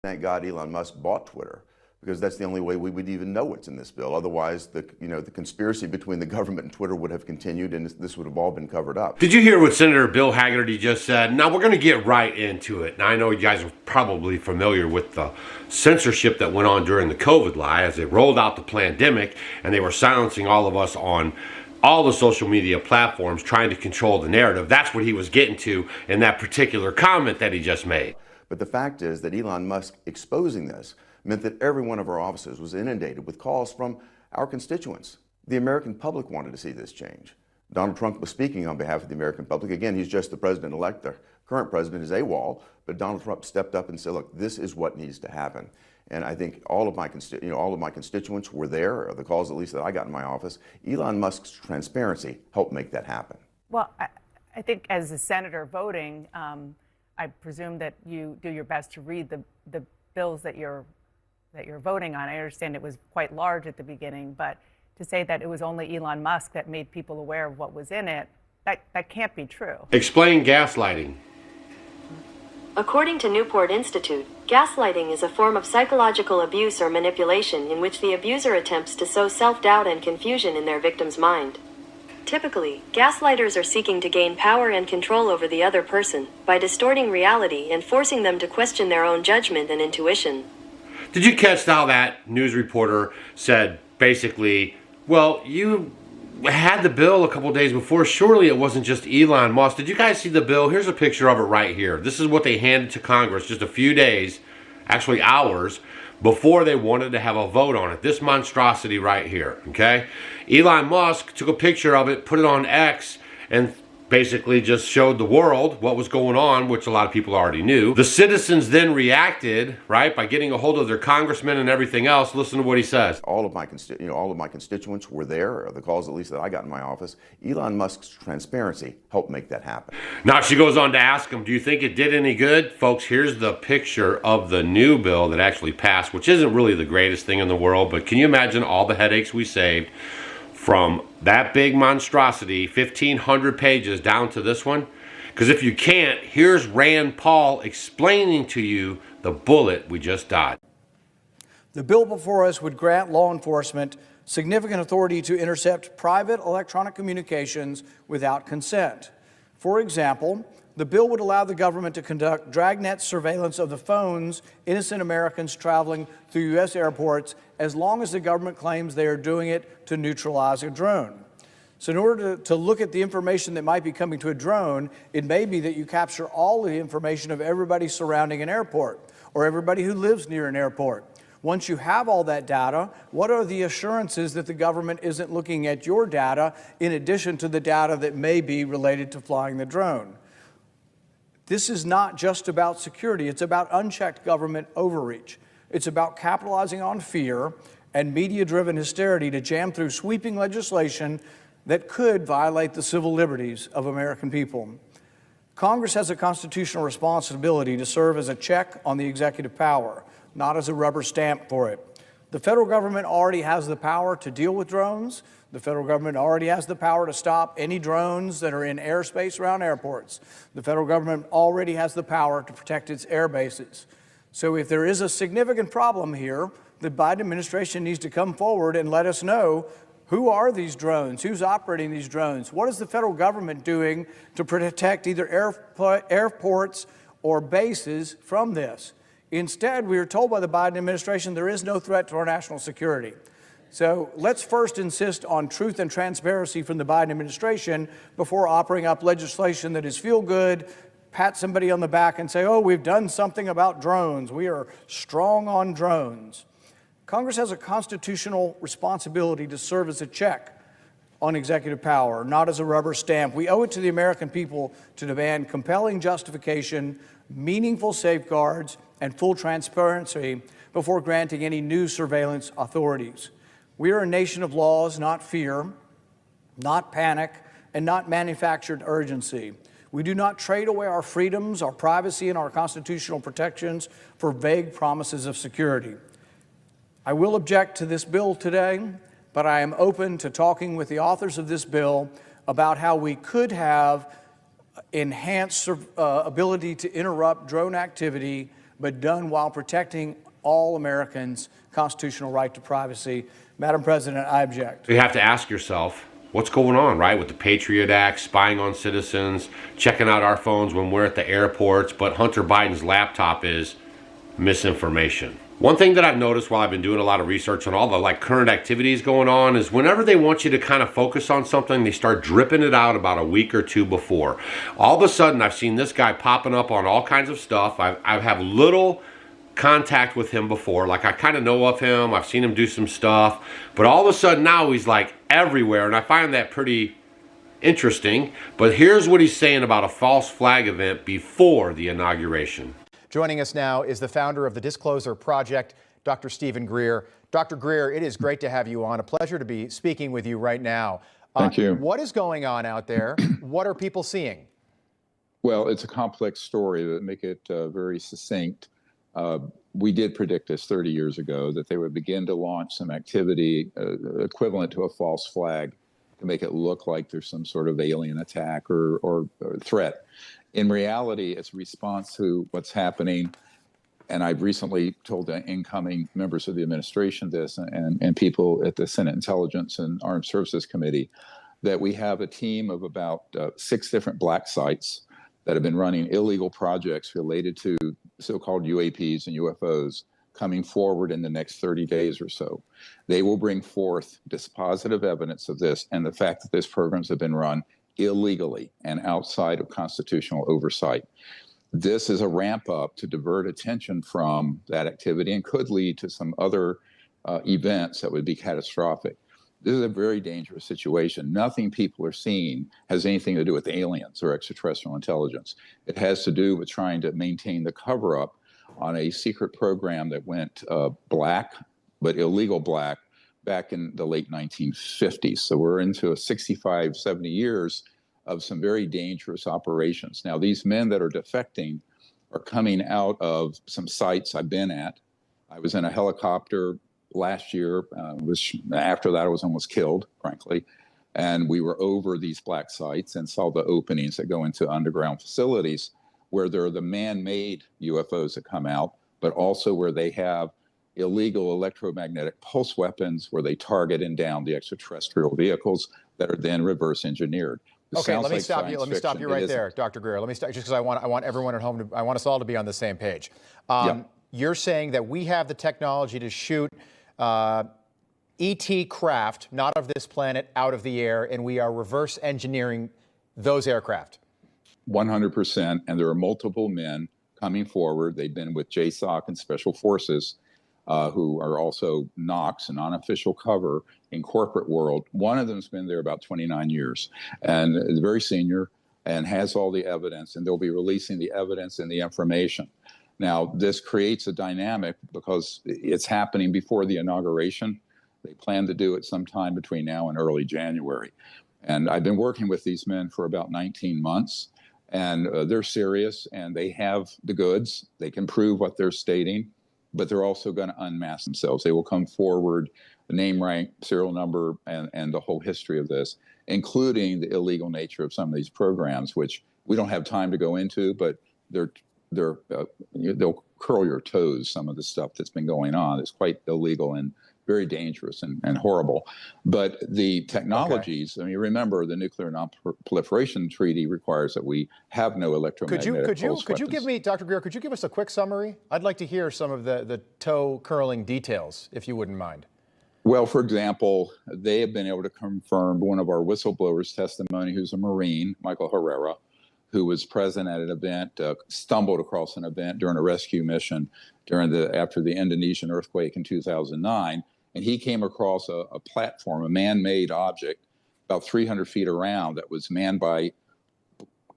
Thank God Elon Musk bought Twitter, because that's the only way we would even know what's in this bill. Otherwise, the conspiracy between the government and Twitter would have continued, and this would have all been covered up. Did you hear what Senator Bill Hagerty just said? Now, we're going to get right into it. Now, I know you guys are probably familiar with the censorship that went on during the COVID lie as they rolled out the pandemic, and they were silencing all of us on all the social media platforms, trying to control the narrative. That's what he was getting to in that particular comment that he just made. But the fact is that Elon Musk exposing this meant that every one of our offices was inundated with calls from our constituents. The American public wanted to see this change. Donald Trump was speaking on behalf of the American public. Again, he's just the president-elect. The current president is AWOL, but Donald Trump stepped up and said, look, this is what needs to happen. And I think all of my constituents were there, or the calls at least that I got in my office. Elon Musk's transparency helped make that happen. Well, I think as a senator voting, I presume that you do your best to read the bills that you're voting on. I understand it was quite large at the beginning, but to say that it was only Elon Musk that made people aware of what was in it, that can't be true. Explain gaslighting. According to Newport Institute, gaslighting is a form of psychological abuse or manipulation in which the abuser attempts to sow self-doubt and confusion in their victim's mind. Typically, gaslighters are seeking to gain power and control over the other person by distorting reality and forcing them to question their own judgment and intuition. Did you catch how that news reporter said basically, well, you had the bill a couple days before, surely it wasn't just Elon Musk. Did you guys see the bill? Here's a picture of it right here. This is what they handed to Congress just a few days, actually hours, before they wanted to have a vote on it. This monstrosity right here, okay? Elon Musk took a picture of it, put it on X, and basically just showed the world what was going on, which a lot of people already knew. The citizens then reacted, right, by getting a hold of their congressmen and everything else. Listen to what he says. All of my constituents were there, or the calls at least that I got in my office. Elon Musk's transparency helped make that happen. Now she goes on to ask him, do you think it did any good? Folks, here's the picture of the new bill that actually passed, which isn't really the greatest thing in the world, but can you imagine all the headaches we saved from that big monstrosity, 1,500 pages, down to this one? Because if you can't, here's Rand Paul explaining to you the bullet we just dodged. The bill before us would grant law enforcement significant authority to intercept private electronic communications without consent. For example, the bill would allow the government to conduct dragnet surveillance of the phones innocent Americans traveling through U.S. airports, as long as the government claims they are doing it to neutralize a drone. So in order to look at the information that might be coming to a drone, it may be that you capture all the information of everybody surrounding an airport or everybody who lives near an airport. Once you have all that data, what are the assurances that the government isn't looking at your data in addition to the data that may be related to flying the drone? This is not just about security. It's about unchecked government overreach. It's about capitalizing on fear and media-driven hysteria to jam through sweeping legislation that could violate the civil liberties of American people. Congress has a constitutional responsibility to serve as a check on the executive power, not as a rubber stamp for it. The federal government already has the power to deal with drones. The federal government already has the power to stop any drones that are in airspace around airports. The federal government already has the power to protect its air bases. So if there is a significant problem here, the Biden administration needs to come forward and let us know, who are these drones? Who's operating these drones? What is the federal government doing to protect either airports or bases from this? Instead, we are told by the Biden administration there is no threat to our national security. So let's first insist on truth and transparency from the Biden administration before offering up legislation that is feel-good, pat somebody on the back and say, oh, we've done something about drones. We are strong on drones. Congress has a constitutional responsibility to serve as a check on executive power, not as a rubber stamp. We owe it to the American people to demand compelling justification, meaningful safeguards, and full transparency before granting any new surveillance authorities. We are a nation of laws, not fear, not panic, and not manufactured urgency. We do not trade away our freedoms, our privacy, and our constitutional protections for vague promises of security. I will object to this bill today, but I am open to talking with the authors of this bill about how we could have enhanced ability to interrupt drone activity but done while protecting all Americans' constitutional right to privacy. Madam President, I object. So you have to ask yourself, what's going on, right? With the Patriot Act, spying on citizens, checking out our phones when we're at the airports, but Hunter Biden's laptop is misinformation. One thing that I've noticed while I've been doing a lot of research on all the current activities going on is whenever they want you to kind of focus on something, they start dripping it out about a week or two before. All of a sudden, I've seen this guy popping up on all kinds of stuff. I have little contact with him before. I kind of know of him. I've seen him do some stuff. But all of a sudden now he's everywhere. And I find that pretty interesting. But here's what he's saying about a false flag event before the inauguration. Joining us now is the founder of the Disclosure Project, Dr. Stephen Greer. Dr. Greer, it is great to have you on. A pleasure to be speaking with you right now. Thank you. What is going on out there? What are people seeing? Well, it's a complex story that make it very succinct. We did predict this 30 years ago, that they would begin to launch some activity equivalent to a false flag to make it look like there's some sort of alien attack or threat. In reality, it's a response to what's happening. And I've recently told the incoming members of the administration this and people at the Senate Intelligence and Armed Services Committee that we have a team of about 6 different black sites that have been running illegal projects related to so-called UAPs and UFOs coming forward in the next 30 days or so. They will bring forth dispositive evidence of this and the fact that these programs have been run illegally and outside of constitutional oversight. This is a ramp up to divert attention from that activity and could lead to some other events that would be catastrophic. This is a very dangerous situation. Nothing people are seeing has anything to do with aliens or extraterrestrial intelligence. It has to do with trying to maintain the cover-up on a secret program that went black, but illegal black, back in the late 1950s. So we're into 65, 70 years of some very dangerous operations. Now, these men that are defecting are coming out of some sites I've been at. I was in a helicopter last year, after that I was almost killed, frankly. And we were over these black sites and saw the openings that go into underground facilities where there are the man-made UFOs that come out, but also where they have illegal electromagnetic pulse weapons where they target and down the extraterrestrial vehicles that are then reverse engineered. Okay, let me stop you. Let me stop you right there, Dr. Greer. Let me stop just because I want everyone at home I want us all to be on the same page. You're saying that we have the technology to shoot ET craft, not of this planet, out of the air, and we are reverse engineering those aircraft. 100%, and there are multiple men coming forward. They've been with JSOC and Special Forces, who are also NOx, an unofficial cover in corporate world. One of them's been there about 29 years and is very senior and has all the evidence, and they'll be releasing the evidence and the information. Now, this creates a dynamic because it's happening before the inauguration. They plan to do it sometime between now and early January. And I've been working with these men for about 19 months, and they're serious, and they have the goods. They can prove what they're stating, but they're also going to unmask themselves. They will come forward, the name, rank, serial number, and the whole history of this, including the illegal nature of some of these programs, which we don't have time to go into, but they'll curl your toes. Some of the stuff that's been going on is quite illegal and very dangerous and horrible. But the technologies, I mean, remember the Nuclear Non-Proliferation Treaty requires that we have no electromagnetic pulse Could you give me, Dr. Greer, could you give us a quick summary? I'd like to hear some of the toe-curling details, if you wouldn't mind. Well, for example, they have been able to confirm one of our whistleblowers' testimony, who's a Marine, Michael Herrera, who was present at an event, stumbled across an event during a rescue mission after the Indonesian earthquake in 2009. And he came across a platform, a man-made object, about 300 feet around that was manned by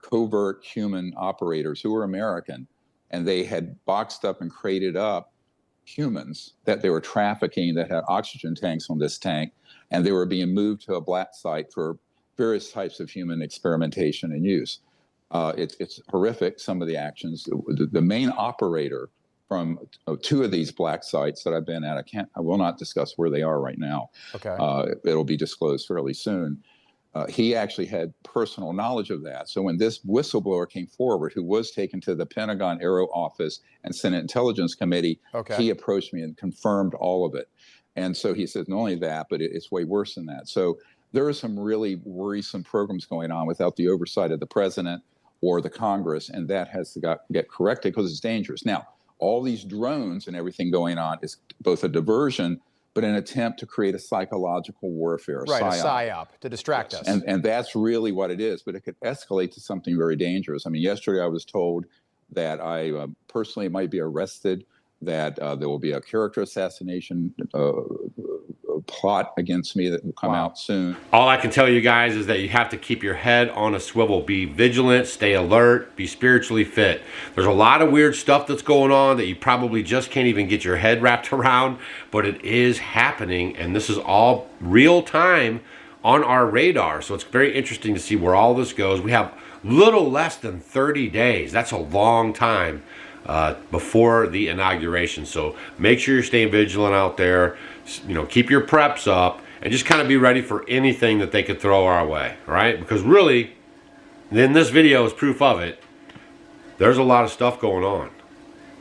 covert human operators who were American. And they had boxed up and crated up humans that they were trafficking that had oxygen tanks on this tank. And they were being moved to a black site for various types of human experimentation and use. It's horrific, some of the actions. The main operator from 2 of these black sites that I've been at, I will not discuss where they are right now. Okay. It'll be disclosed fairly soon. He actually had personal knowledge of that. So when this whistleblower came forward, who was taken to the Pentagon Aero Office and Senate Intelligence Committee, he approached me and confirmed all of it. And so he said, not only that, but it's way worse than that. So there are some really worrisome programs going on without the oversight of the president or the Congress, and that has to get corrected because it's dangerous. Now, all these drones and everything going on is both a diversion, but an attempt to create a psychological warfare, a psyop to distract us. And that's really what it is, but it could escalate to something very dangerous. I mean, yesterday I was told that I personally might be arrested, that there will be a character assassination plot against me that will come out soon. All I can tell you guys is that you have to keep your head on a swivel. Be vigilant, stay alert, be spiritually fit. There's a lot of weird stuff that's going on that you probably just can't even get your head wrapped around, but it is happening, and this is all real time on our radar. So it's very interesting to see where all this goes. We have little less than 30 days. That's a long time before the inauguration. So make sure you're staying vigilant out there. You know, keep your preps up and just kind of be ready for anything that they could throw our way, all right? Because really, then this video is proof of it. There's a lot of stuff going on.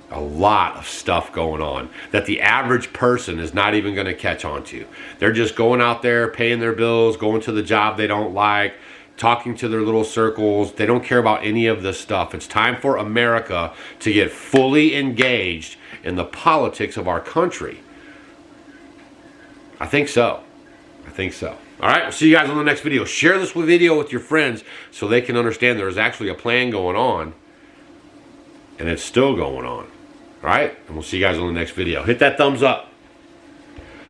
A lot of stuff going on that the average person is not even going to catch on to. They're just going out there, paying their bills, going to the job they don't like, talking to their little circles. They don't care about any of this stuff. It's time for America to get fully engaged in the politics of our country. I think so. I think so. All right, we'll see you guys on the next video. Share this video with your friends so they can understand there's actually a plan going on, and it's still going on. All right, and we'll see you guys on the next video. Hit that thumbs up.